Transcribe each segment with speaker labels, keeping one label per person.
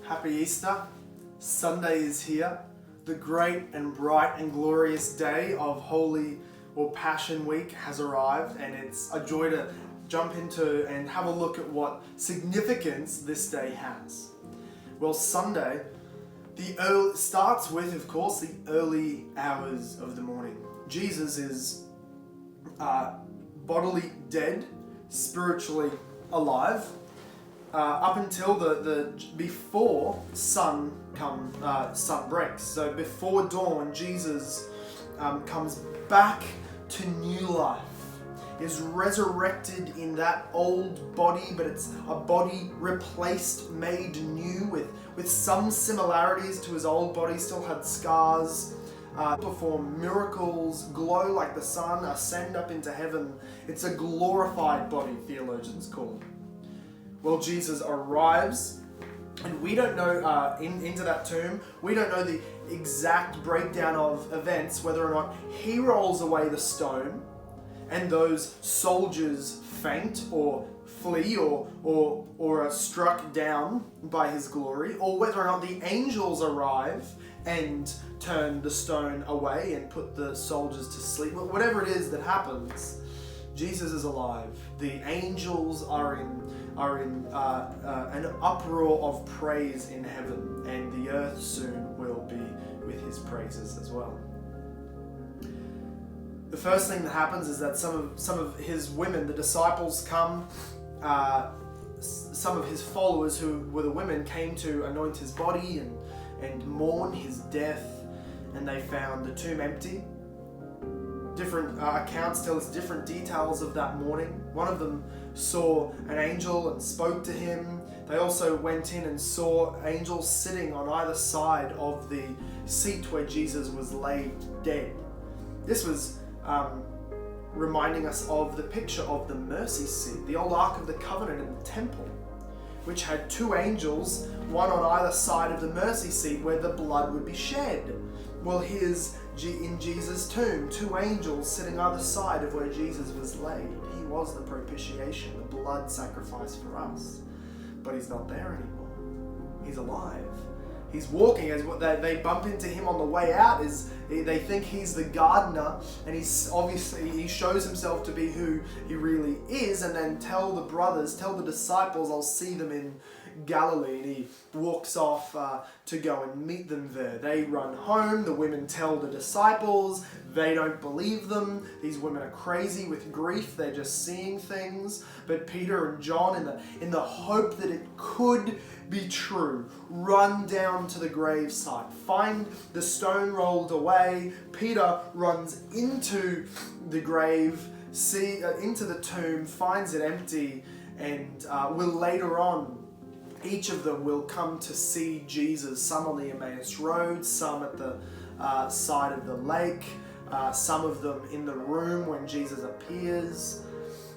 Speaker 1: Happy Easter. Sunday is here. The great and bright and glorious day of Holy or Passion Week has arrived, and it's a joy to jump into and have a look at what significance this day has. Well, Sunday starts with, of course, the early hours of the morning. Jesus is bodily dead, spiritually alive, up until before sun breaks. So before dawn, Jesus comes back to new life, is resurrected in that old body, but it's a body replaced, made new, with some similarities to his old body. Still had scars, perform miracles, glow like the sun, ascend up into heaven. It's a glorified body, theologians call it. Well, Jesus arrives, and we don't know, into that tomb, we don't know the exact breakdown of events, whether or not he rolls away the stone and those soldiers faint or flee or are struck down by his glory, or whether or not the angels arrive and turn the stone away and put the soldiers to sleep. Whatever it is that happens, Jesus is alive. The angels are in an uproar of praise in heaven, and the earth soon will be with his praises as well. The first thing that happens is that some of his women, the disciples, come. Some of his followers, who were the women, came to anoint his body and mourn his death, and they found the tomb empty. Different accounts tell us different details of that morning. One of them saw an angel and spoke to him. They also went in and saw angels sitting on either side of the seat where Jesus was laid dead. This was reminding us of the picture of the mercy seat, the old Ark of the Covenant in the temple, which had two angels, one on either side of the mercy seat where the blood would be shed. Well, here's in Jesus' tomb, two angels sitting either side of where Jesus was laid. He was the propitiation, the blood sacrifice for us. But he's not there anymore. He's alive. He's walking. As they bump into him on the way out, they think he's the gardener, and he shows himself to be who he really is, and then tell the disciples, I'll see them in Galilee. And he walks off to go and meet them there. They run home. The women tell the disciples. They don't believe them. These women are crazy with grief. They're just seeing things. But Peter and John, in the hope that it could be true, run down to the gravesite, find the stone rolled away. Peter runs into the grave, into the tomb, finds it empty, and will later on, each of them will come to see Jesus, some on the Emmaus Road, some at the side of the lake, some of them in the room when Jesus appears.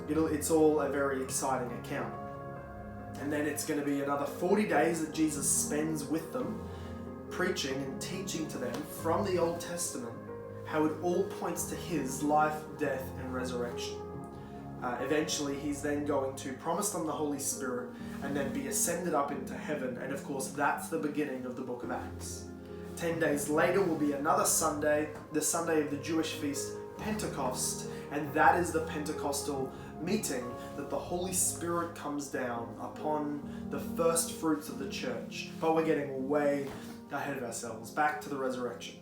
Speaker 1: It's all a very exciting account. And then it's going to be another 40 days that Jesus spends with them, preaching and teaching to them from the Old Testament how it all points to his life, death, and resurrection. Eventually, he's then going to promise them the Holy Spirit and then be ascended up into heaven. And of course, that's the beginning of the book of Acts. 10 days later will be another Sunday, the Sunday of the Jewish feast, Pentecost. And that is the Pentecostal meeting that the Holy Spirit comes down upon the first fruits of the church. But we're getting way ahead of ourselves. Back to the resurrection.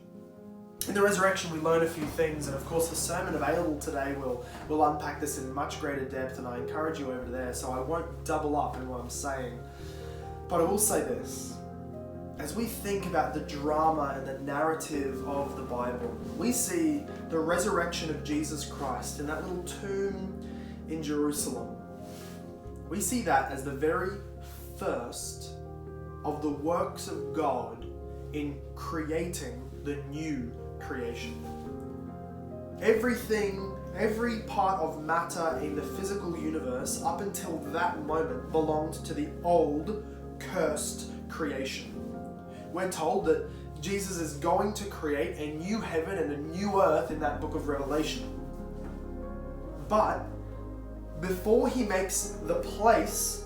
Speaker 1: In the resurrection, we learn a few things, and of course the sermon available today will unpack this in much greater depth, and I encourage you over there, so I won't double up in what I'm saying. But I will say this. As we think about the drama and the narrative of the Bible, we see the resurrection of Jesus Christ in that little tomb in Jerusalem. We see that as the very first of the works of God in creating the new creation. Every part of matter in the physical universe up until that moment belonged to the old, cursed creation. We're told that Jesus is going to create a new heaven and a new earth in that book of Revelation. But before he makes the place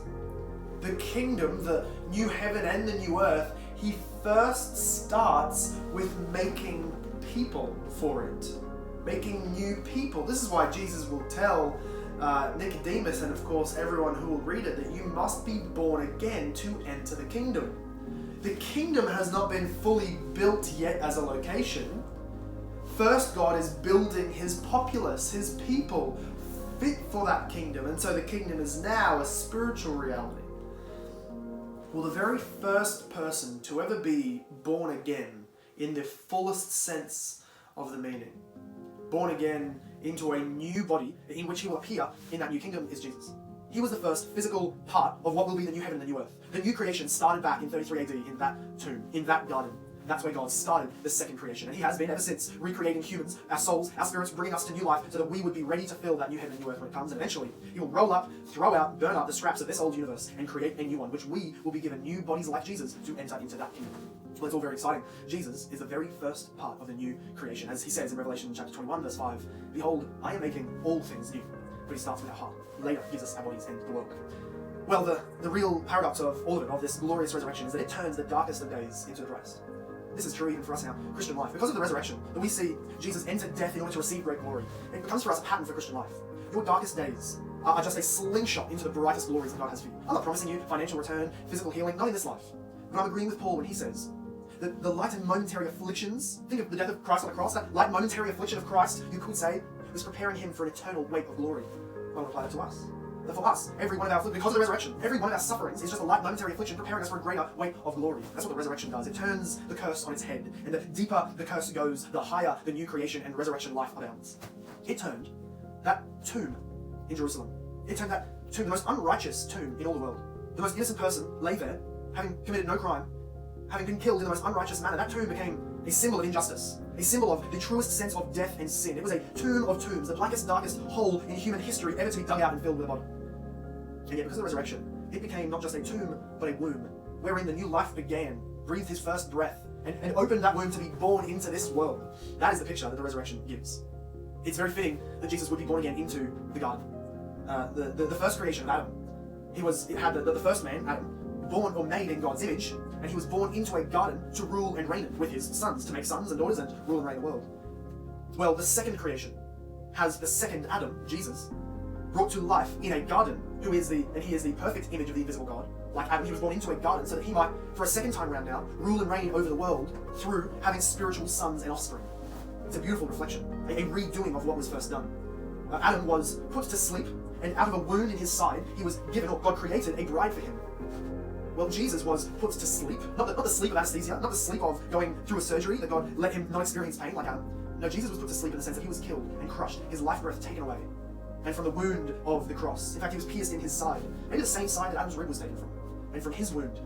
Speaker 1: the kingdom, the new heaven and the new earth, he first starts with making people for it. Making new people. This is why Jesus will tell Nicodemus, and of course everyone who will read it, that you must be born again to enter the kingdom. The kingdom has not been fully built yet as a location. First, God is building his populace, his people, fit for that kingdom, and so the kingdom is now a spiritual reality. Well, the very first person to ever be born again in the fullest sense of the meaning, born again into a new body in which he will appear in that new kingdom, is Jesus. He was the first physical part of what will be the new heaven and the new earth. The new creation started back in 33 AD in that tomb, in that garden. That's where God started the second creation. And he has been ever since, recreating humans, our souls, our spirits, bringing us to new life so that we would be ready to fill that new heaven and new earth when it comes. And eventually, he will roll up, throw out, burn up the scraps of this old universe and create a new one, which we will be given new bodies like Jesus to enter into that kingdom. Well, it's all very exciting. Jesus is the very first part of the new creation. As he says in Revelation chapter 21, verse 5, "Behold, I am making all things new." But he starts with our heart. He later gives us our bodies and the world. Well, the real paradox of all of it, of this glorious resurrection, is that it turns the darkest of days into the brightest. This is true even for us in our Christian life. Because of the resurrection, that we see Jesus enter death in order to receive great glory. It becomes for us a pattern for Christian life. Your darkest days are just a slingshot into the brightest glories that God has for you. I'm not promising you financial return, physical healing, not in this life. But I'm agreeing with Paul when he says that the light and momentary afflictions, think of the death of Christ on the cross, that light momentary affliction of Christ, you could say, was preparing him for an eternal weight of glory. Well, apply that to us. That for us, every one of our afflictions, because of the resurrection, every one of our sufferings is just a light momentary affliction preparing us for a greater weight of glory. That's what the resurrection does. It turns the curse on its head. And the deeper the curse goes, the higher the new creation and resurrection life abounds. It turned that tomb in Jerusalem. It turned that tomb, the most unrighteous tomb in all the world. The most innocent person lay there, having committed no crime, having been killed in the most unrighteous manner. That tomb became a symbol of injustice, a symbol of the truest sense of death and sin. It was a tomb of tombs, the blackest, darkest hole in human history ever to be dug out and filled with a body. And yet, because of the resurrection, it became not just a tomb, but a womb, wherein the new life began, breathed his first breath, and opened that womb to be born into this world. That is the picture that the resurrection gives. It's very fitting that Jesus would be born again into the garden. The first creation of Adam, it had the first man, Adam, born or made in God's image, and he was born into a garden to rule and reign it with his sons, to make sons and daughters and rule and reign the world. Well, the second creation has the second Adam, Jesus, brought to life in a garden, he is the perfect image of the invisible God. Like Adam, he was born into a garden so that he might, for a second time round now, rule and reign over the world through having spiritual sons and offspring. It's a beautiful reflection, a redoing of what was first done. Adam was put to sleep, and out of a wound in his side, he was given, or God created, a bride for him. Well, Jesus was put to sleep, not the sleep of anesthesia, not the sleep of going through a surgery that God let him not experience pain like Adam. No, Jesus was put to sleep in the sense that he was killed and crushed, his life breath taken away. And from the wound of the cross, in fact, he was pierced in his side, maybe the same side that Adam's rib was taken from. And from his wound,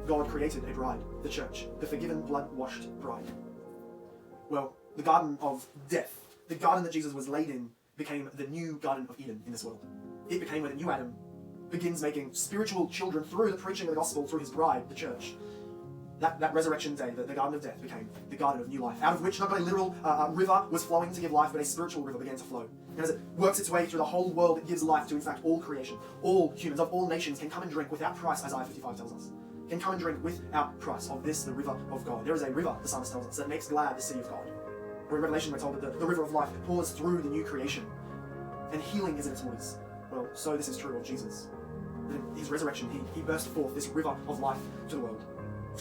Speaker 1: God created a bride, the church, the forgiven, blood-washed bride. Well, the garden of death, the garden that Jesus was laid in, became the new Garden of Eden in this world. It became where the new Adam begins making spiritual children through the preaching of the gospel, through his bride, the church. That resurrection day, the Garden of Death, became the Garden of New Life, out of which not a literal river was flowing to give life, but a spiritual river began to flow. And as it works its way through the whole world, it gives life to, in fact, all creation. All humans of all nations can come and drink without price, Isaiah 55 tells us. Can come and drink without price of this, the river of God. There is a river, the psalmist tells us, that makes glad the city of God. Where in Revelation we're told that the river of life pours through the new creation, and healing is in its waters. Well, so this is true of Jesus. In his resurrection, he burst forth this river of life to the world.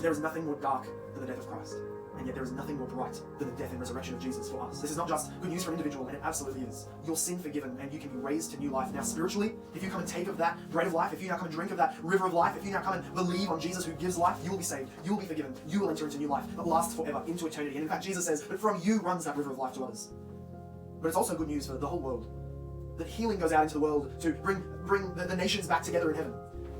Speaker 1: There is nothing more dark than the death of Christ, and yet there is nothing more bright than the death and resurrection of Jesus for us. This is not just good news for an individual, and it absolutely is. Your sin forgiven, and you can be raised to new life. Now spiritually, if you come and take of that bread of life, if you now come and drink of that river of life, if you now come and believe on Jesus who gives life, you will be saved, you will be forgiven, you will enter into new life that lasts forever, into eternity. And in fact, Jesus says that from you runs that river of life to others. But it's also good news for the whole world, that healing goes out into the world to bring the nations back together in heaven,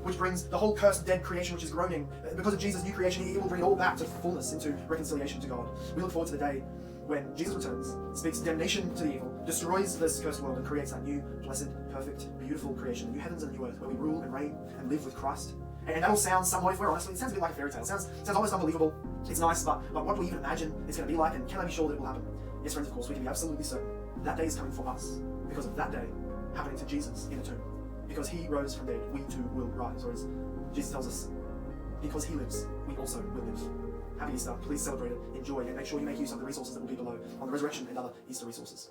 Speaker 1: which brings the whole cursed dead creation which is groaning. Because of Jesus' new creation, he will bring it all back to fullness, into reconciliation to God. We look forward to the day when Jesus returns, speaks damnation to the evil, destroys this cursed world, and creates that new, blessed, perfect, beautiful creation, the new heavens and the new earth, where we rule and reign and live with Christ. And that all sounds somewhat, if we're honest, it sounds a bit like a fairy tale. It sounds almost unbelievable. It's nice, but what do we even imagine it's going to be like, and can I be sure that it will happen? Yes, friends, of course, we can be absolutely certain that day is coming for us, because of that day happening to Jesus in the tomb. Because he rose from dead, we too will rise. Or as Jesus tells us, because he lives, we also will live. Happy Easter. Please celebrate it, enjoy it, and make sure you make use of the resources that will be below on the resurrection and other Easter resources.